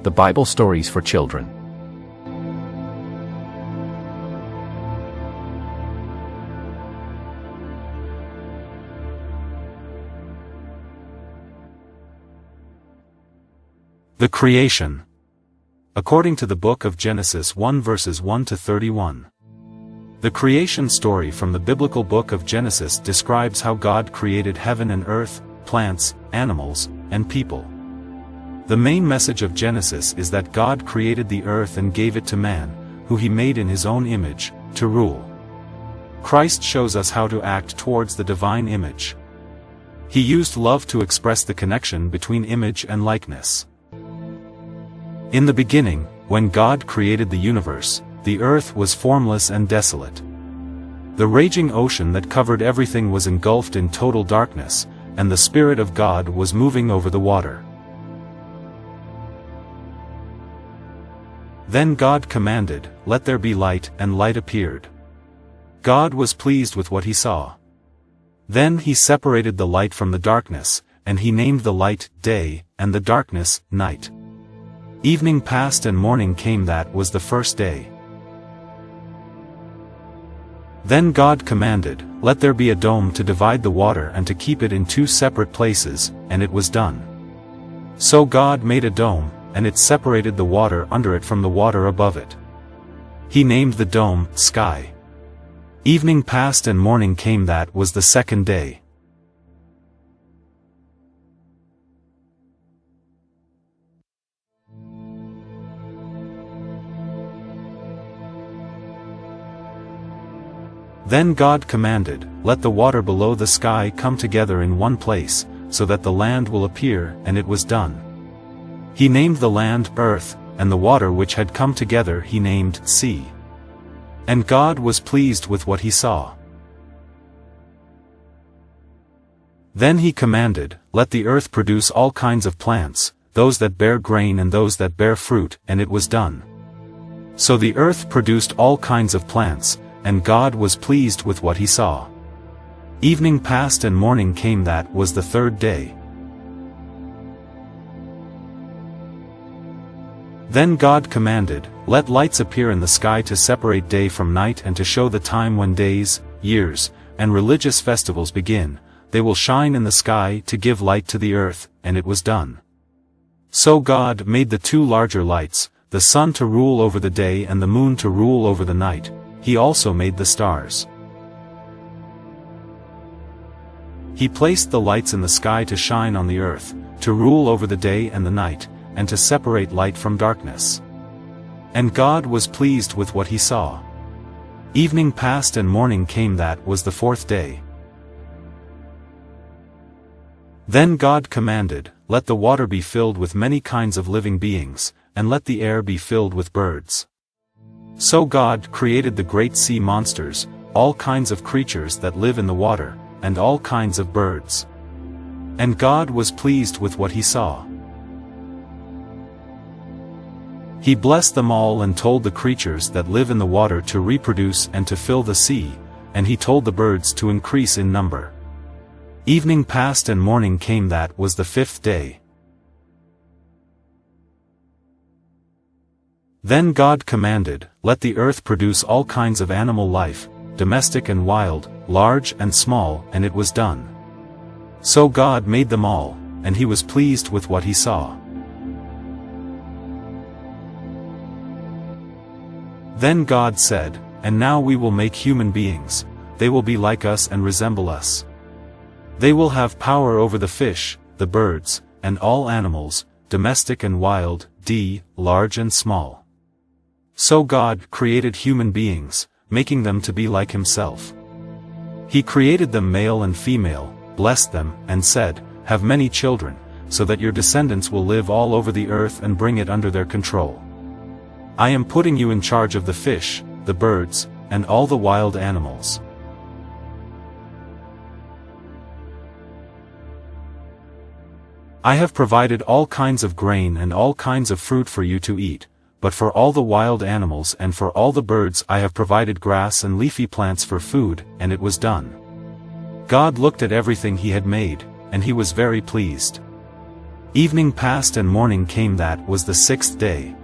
The Bible Stories for Children. The Creation. According to the book of Genesis 1 verses 1 to 31. The creation story from the biblical book of Genesis describes how God created heaven and earth, plants, animals, and people. The main message of Genesis is that God created the earth and gave it to man, who he made in his own image, to rule. Christ shows us how to act towards the divine image. He used love to express the connection between image and likeness. In the beginning, when God created the universe, the earth was formless and desolate. The raging ocean that covered everything was engulfed in total darkness, and the Spirit of God was moving over the water. Then God commanded, "Let there be light," and light appeared. God was pleased with what he saw. Then he separated the light from the darkness, and he named the light day, and the darkness night. Evening passed and morning came. That was the first day. Then God commanded, "Let there be a dome to divide the water and to keep it in two separate places," and it was done. So God made a dome, and it separated the water under it from the water above it. He named the dome, Sky. Evening passed and morning came. That was the second day. Then God commanded, "Let the water below the sky come together in one place, so that the land will appear," and it was done. He named the land earth, and the water which had come together he named sea. And God was pleased with what he saw. Then he commanded, "Let the earth produce all kinds of plants, those that bear grain and those that bear fruit," and it was done. So the earth produced all kinds of plants, and God was pleased with what he saw. Evening passed and morning came. That was the third day. Then God commanded, "Let lights appear in the sky to separate day from night and to show the time when days, years, and religious festivals begin. They will shine in the sky to give light to the earth," and it was done. So God made the two larger lights, the sun to rule over the day and the moon to rule over the night. He also made the stars. He placed the lights in the sky to shine on the earth, to rule over the day and the night, and to separate light from darkness. And God was pleased with what he saw. Evening passed and morning came. That was the fourth day. Then God commanded, "Let the water be filled with many kinds of living beings, and let the air be filled with birds." So God created the great sea monsters, all kinds of creatures that live in the water, and all kinds of birds. And God was pleased with what he saw. He blessed them all and told the creatures that live in the water to reproduce and to fill the sea, and he told the birds to increase in number. Evening passed and morning came. That was the fifth day. Then God commanded, "Let the earth produce all kinds of animal life, domestic and wild, large and small," and it was done. So God made them all, and he was pleased with what he saw. Then God said, "And now we will make human beings. They will be like us and resemble us. They will have power over the fish, the birds, and all animals, domestic and wild, large and small." So God created human beings, making them to be like himself. He created them male and female, blessed them, and said, "Have many children, so that your descendants will live all over the earth and bring it under their control. I am putting you in charge of the fish, the birds, and all the wild animals. I have provided all kinds of grain and all kinds of fruit for you to eat, but for all the wild animals and for all the birds I have provided grass and leafy plants for food," and it was done. God looked at everything he had made, and he was very pleased. Evening passed and morning came, that was the 6th day.